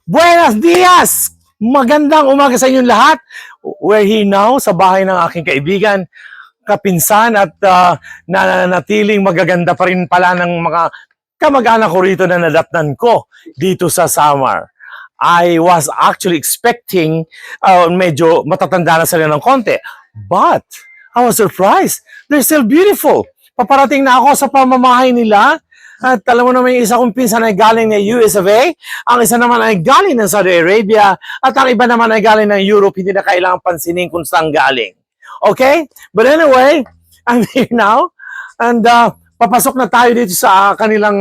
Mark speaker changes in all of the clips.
Speaker 1: Buenos dias! Magandang umaga sa inyong lahat. We're here now sa bahay ng aking kaibigan, kapinsan at nananatiling magaganda pa rin pala ng mga kamag-anak ko rito na nadatnan ko dito sa Samar. I was actually expecting medyo matatanda na sila ng konti. But I was surprised. They're still beautiful. Paparating na ako sa pamamahay nila. At alam mo naman yung isa kong pinsan ay galing ng US of A, ang isa naman ay galing ng Saudi Arabia, at ang iba naman ay galing ng Europe, hindi na kailangan pansinin kung saan galing. Okay? But anyway, I'm here now, and papasok na tayo dito sa kanilang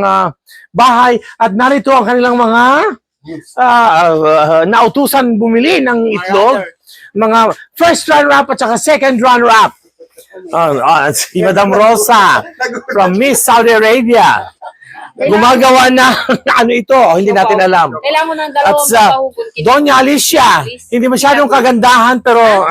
Speaker 1: bahay, at narito ang kanilang mga nautusan bumili ng itlog, mga first runner-up at saka second runner-up. Si Madam Rosa from Miss Saudi Arabia. Gumagawa na ano ito, hindi natin alam.
Speaker 2: Kailangan mo ng
Speaker 1: At
Speaker 2: dalawang
Speaker 1: sa Doña Alicia, hindi masyadong kagandahan pero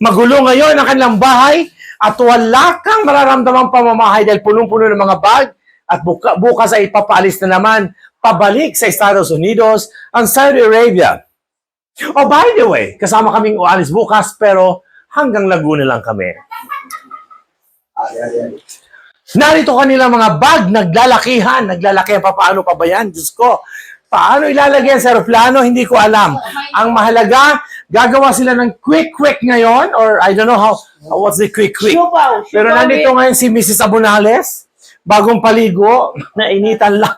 Speaker 1: magulo ngayon ang kanilang bahay at wala kang mararamdamang pamamahay dahil punong-puno ng mga bag at bukas ay papaalis na naman pabalik sa Estados Unidos ang Saudi Arabia. Oh, by the way, kasama kaming ualis bukas pero hanggang Laguna lang kami. Narito kanila mga bag, naglalakihan pa, paano pa ba yan? Diyos ko, paano ilalagay sa aeroplano? Hindi ko alam. Ang mahalaga, gagawa sila ng quick ngayon, or I don't know what's the quick? Pero nandito ngayon si Mrs. Abunales, bagong paligo, nainitan lang.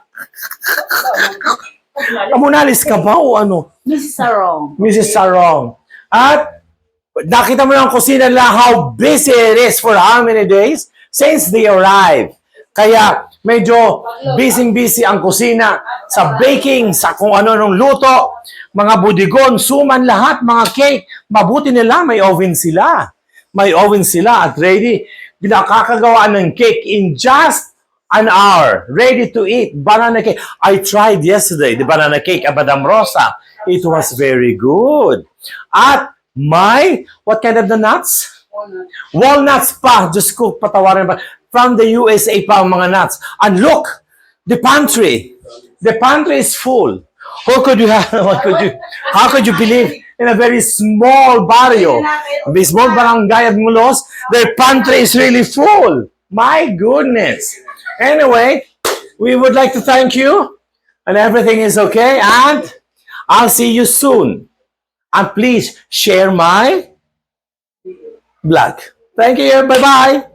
Speaker 1: Abunales ka ba o ano?
Speaker 2: Mrs. Sarong.
Speaker 1: Mrs. Sarong. At nakita mo yung kusina nila, how busy it is for how many days? Since they arrived. Kaya medyo busy ang kusina sa baking, sa kung ano nung luto, mga budigon, suman lahat, mga cake. Mabuti nila, may oven sila. May oven sila at ready. Nakakagawa ng cake in just an hour. Ready to eat. Banana cake. I tried yesterday, the banana cake at Madam Rosa. It was very good. At what kind of the nuts? Walnuts pa. Diyos ko, patawarin pa. From the USA pa ang mga nuts. And look, the pantry. The pantry is full. How could you believe in a very small barrio, a small barangay at Mulos, their pantry is really full. My goodness. Anyway, we would like to thank you and everything is okay and I'll see you soon. And please share my vlog. Thank you. Bye-bye.